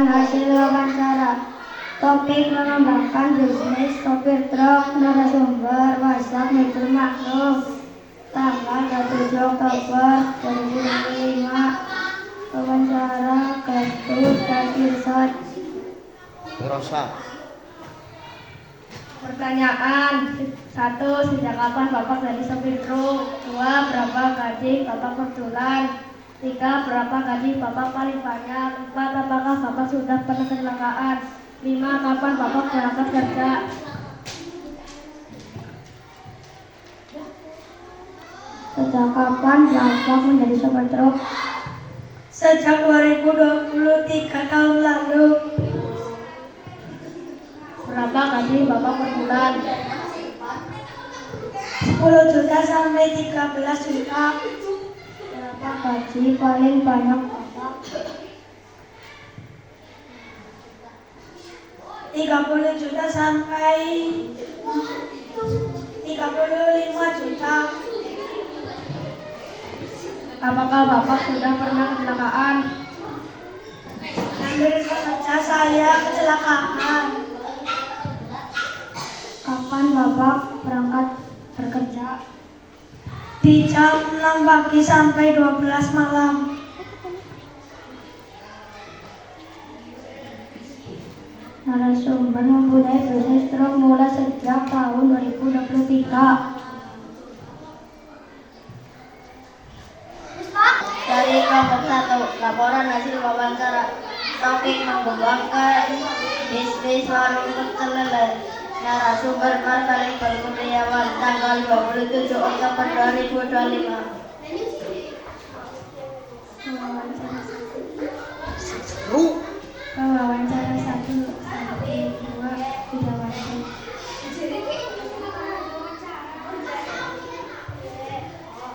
hasil wawancara. Topik mengembangkan bisnis sopir truk. Narasumber WhatsApp Mikul Maklum. Tanggal 27 Oktober 2025. Wawancara Kartun dan Irsyad. Rosa. Pertanyaan 1. Sejak kapan Bapak jadi sopir truk? 2. Berapa gaji Bapak per bulan? 3. Berapa gaji Bapak paling banyak? 4. Apakah Bapak sudah pernah kecelakaan? 5. Kapan Bapak berangkat kerja? Sejak kapan Bapak menjadi sopir truk? Sejak 2023 tahun lalu. Berapa gaji Bapak per bulan? 10 juta sampai 13 juta. Berapa gaji paling banyak Bapak? 30 juta sampai 35 juta. Apakah Bapak sudah pernah kecelakaan? Hampir saja saya kecelakaan. Kapan Bapak berangkat bekerja? Di jam 6 pagi sampai 12 malam. Narasumber mempunyai bisnis truk mulai sejak tahun 2023. Dari kelompok 1, laporan hasil wawancara. Topik mengembangkan bisnis warung pecel lele. Narasumber Margaret Kurniawan, tanggal 27 Oktober 2025. Wawancara 1 sampai 2 tidak wajib.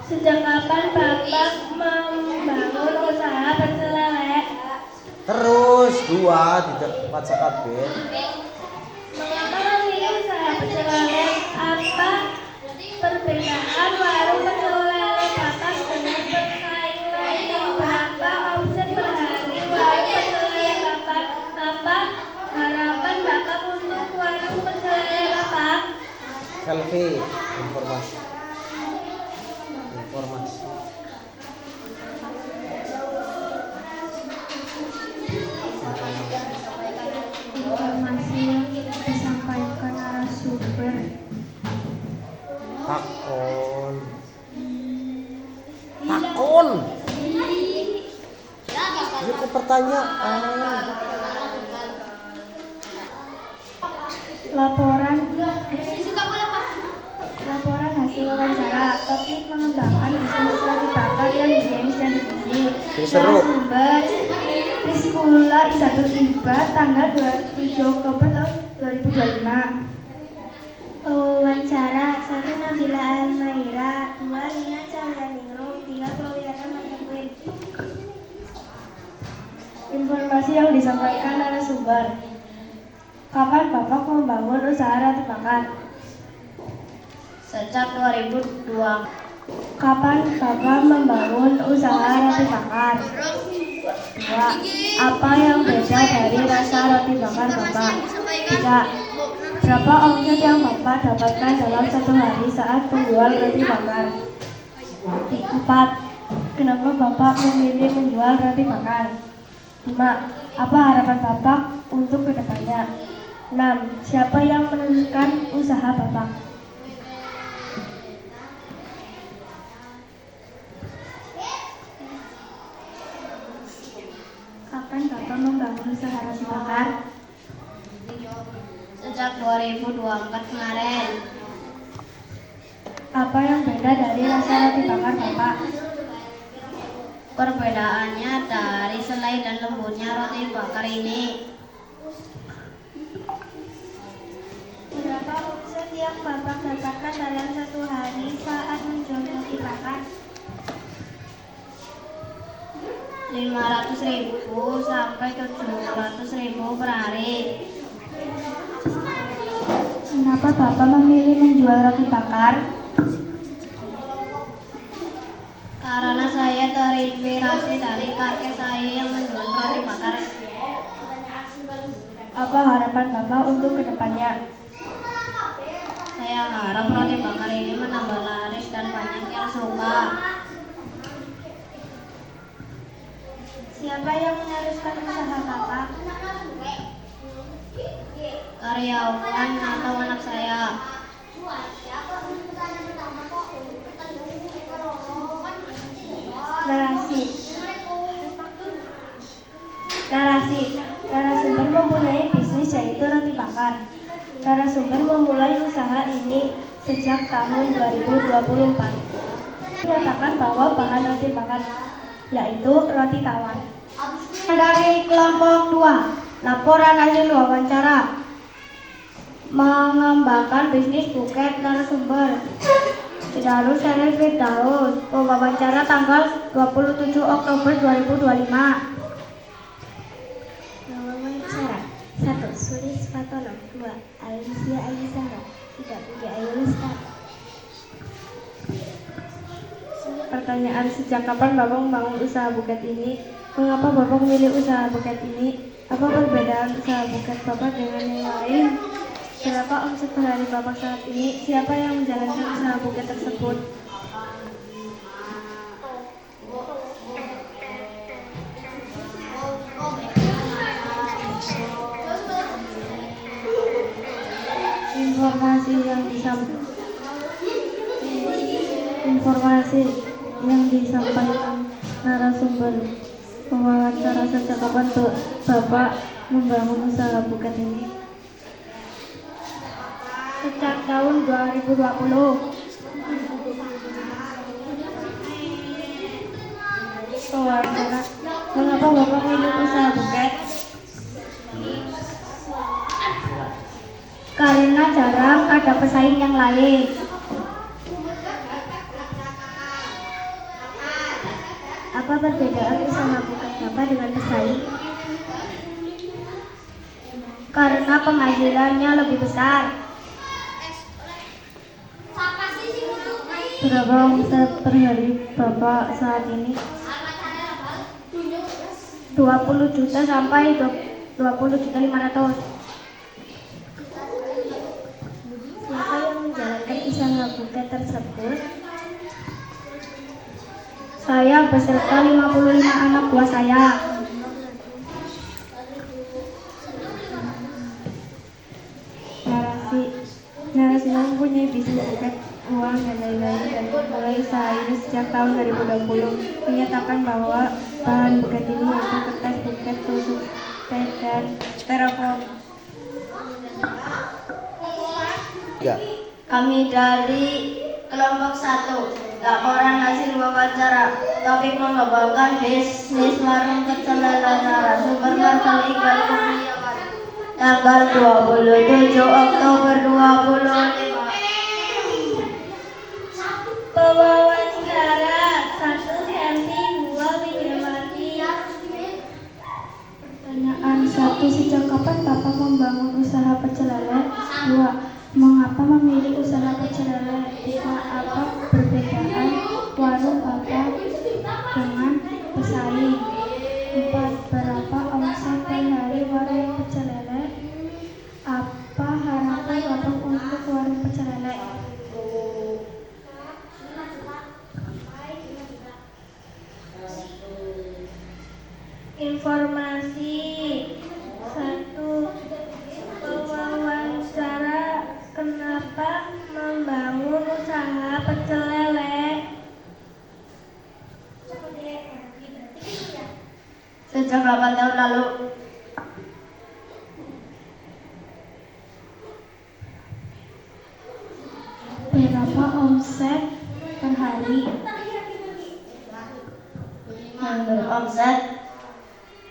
Sejak kapan Bapak membangun usaha pecel lele? Terus 2 tidak cepat sakabeh. Mengapa memilih usaha pecel lele? Apa perbedaan warung pecel lele Bapak dengan pesaing lain? Berapa omset per hari warung pecel lele Bapak? Apa harapan Bapak untuk warung pecel lele Bapak? Selfie informasi. Informasi yang disampaikan narasumber. Takon. Itu pertanyaan. Laporan hasil wawancara. Topik mengembangkan bisnis roti bakar yang higienis dan bersih. Seru. Narasumber Rizkula Isatul Iba, tanggal 27 Oktober tahun 2025. Wawancara 1. Nabila Almaira, 2. Lina Cahyaningrum, 3. Claudiana Mantequin. Informasi yang disampaikan narasumber. Kapan Bapak membangun usaha roti bakar? Sejak 2002. Kapan Bapak membangun usaha roti bakar? 2. Apa yang beda dari rasa roti bakar Bapak? 3. Berapa omset yang Bapak dapatkan dalam satu hari saat menjual roti bakar? 4. Kenapa Bapak memilih menjual roti bakar? 5. Apa harapan Bapak untuk kedepannya? 6. Siapa yang meneruskan usaha Bapak? Kapan Bapak membangun usaha roti bakar? Sejak 2024 kemarin. Apa yang beda dari rasa roti bakar Bapak? Perbedaannya dari selai dan lembutnya roti bakar ini. Berapa omset yang Bapak dapatkan dalam satu hari saat menjual roti bakar? 500.000 sampai 700.000 per hari. Kenapa Bapak memilih menjual roti bakar? Karena saya terinspirasi dari kakek saya yang menjual roti bakar. Apa harapan Bapak untuk kedepannya? Saya harap roti bakar ini menambah laris dan banyak yang suka. Siapa yang meneruskan usaha Bapak? Karyawan atau anak saya. Narasumber mempunyai bisnis yaitu roti bakar. Narasumber memulai usaha ini sejak tahun 2024. Menyatakan bahwa bahan roti bakar yaitu roti tawar. Dari kelompok 2, laporan hasil wawancara. Mengembangkan bisnis buket narasumber. Darus Syarif Firdaus, wawancara tanggal 27 Oktober 2025. Wawancara 1. Sulis Fatono 2. Alicia Alisara 3. Budi Ayu Lestari. Pertanyaan, sejak kapan Bapak membangun usaha buket ini? Mengapa Bapak memilih usaha buket ini? Apa perbedaan usaha buket Bapak dengan yang lain? Berapa omset per hari Bapak saat ini? Siapa yang menjalankan usaha buket tersebut? Informasi yang disampaikan narasumber wawancara, sejak kapan Bapak membangun usaha buket ini? Sejak tahun 2020. Wawancara, mengapa Bapak memilih usaha buket? Karena jarang ada pesaing yang lain. Apa perbedaan usaha buket Bapak dengan pesaing? Karena penghasilannya lebih besar. Berapa omset per hari Bapak saat ini? 20 juta sampai 20.500.000. Siapa yang menjalankan usaha buket tersebut? Saya beserta 55 anak buah saya. Narasi mempunyai bisnis buket, uang dan lain-lain, dan memulai usaha ini sejak tahun 2020. Menyatakan bahwa bahan buket ini yaitu kertas buket, tusuk, teh, dan styrofoam. Ya. Kami dari kelompok 1, laporan hasil wawancara. Topik mengembangkan bisnis warung pecel lele. Narasumber Marvel Iqbal Kurniawan. Tanggal 27 Oktober 2025. Pewawancara 1. Helmi 2. Widiawati. Pertanyaan 1. Sejak kapan Bapak membangun usaha pecel lele? 2. Mengapa memilih usaha pecel lele? 3. Apa perbedaan warung Bapak dengan pesaing? 4. Berapa omset per hari warung pecel lele? Apa harapan Bapak untuk warung pecel lele? Informasi 1. Pewawancara, kenapa membangun usaha pecel lele? Sejak 8 tahun lalu. Berapa omset per hari? Menurut omset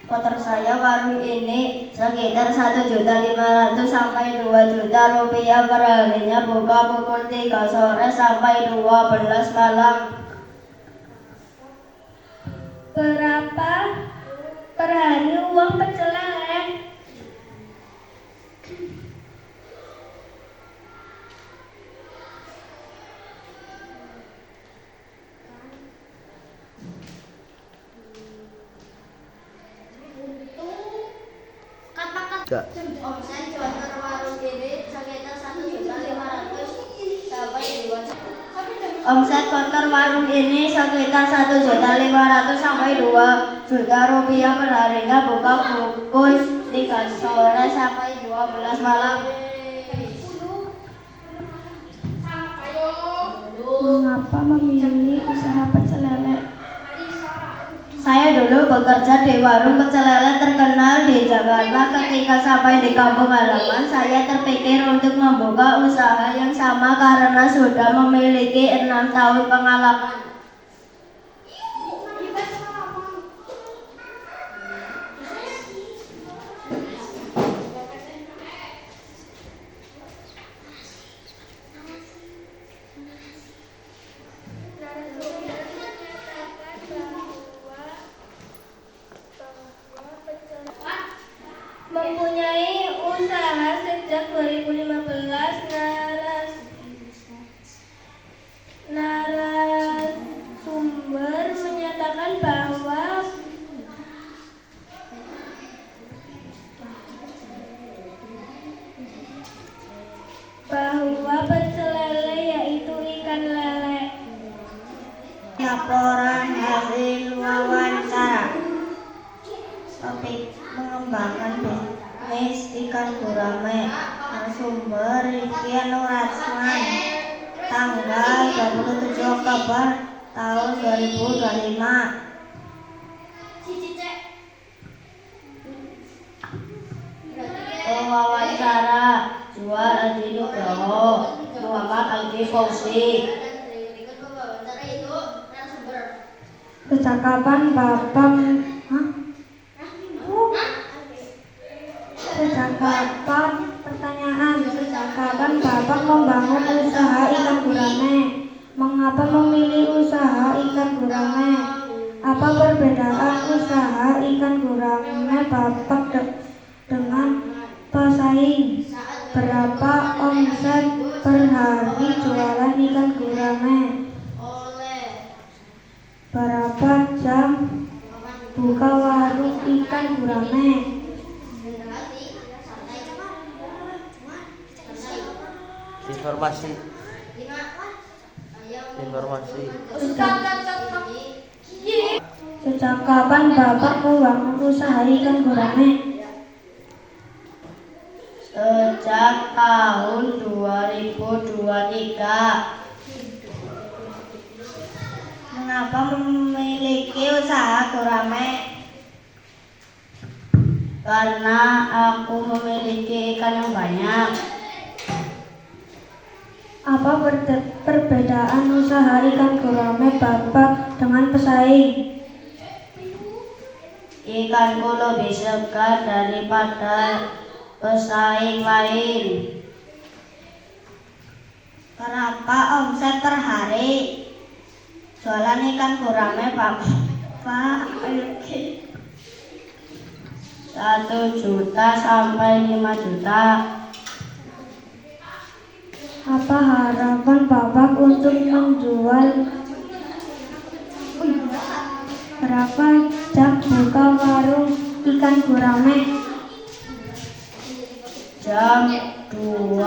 kotor saya warung ini sekitar 1.500.000 sampai 2 juta rupiah per harinya. Buka pukul 3 sore sampai 12 malam. Berapa per hari uang pecel lele? 3. Omset counter warung ini sekitar 1.500.000 sampai 2. Omset counter warung ini sekitar 1.500.000 sampai 2 juta rupiah per harinya, buka pukul 3 sore sampai 12 malam. Mengapa memilih usaha pecel lele? Saya dulu bekerja di warung pecel lele terkenal di Jakarta. Ketika sampai di kampung halaman, saya terpikir untuk membuka usaha yang sama karena sudah memiliki 6 tahun pengalaman. Mempunyai usaha sejak 2015, narasumber menyatakan bahwa pecel lele yaitu ikan lele. Laporan hasil wawancara. Topik: mengembangkan bisnis ikan gurame. Narasumber Rizky Nurasman. Tanggal 27 Oktober tahun 2025. Wawancara Jual Adi Nugroho, Muhammad Aldi Fauzi. Percakapan Bapak Percakapan Bapak membangun usaha ikan gurame. Mengapa memilih usaha ikan gurame? Apa perbedaan usaha ikan gurame Bapak dengan pesaing? Berapa omset per hari jualan ikan gurame? Berapa jam buka warung ikan gurame? Informasi. Sejak kapan Bapak membangun usaha ikan gurame? Sejak tahun 2023. Mengapa memiliki usaha gurame? Karena aku memiliki ikan yang banyak. Apa perbedaan usaha ikan gurame Bapak dengan pesaing? Ikanku lebih segar daripada pesaing lain. Berapa omset per hari jualan ikan gurame Bapak? 1 juta sampai 5 juta. Apa harapan Bapak untuk menjual? Berapa jam buka warung ikan gurame? Jam 2.00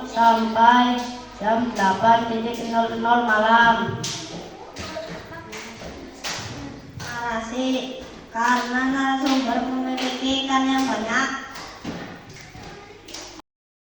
sampai jam 8.00 malam. Narasi: karena narasumber memiliki ikan yang banyak.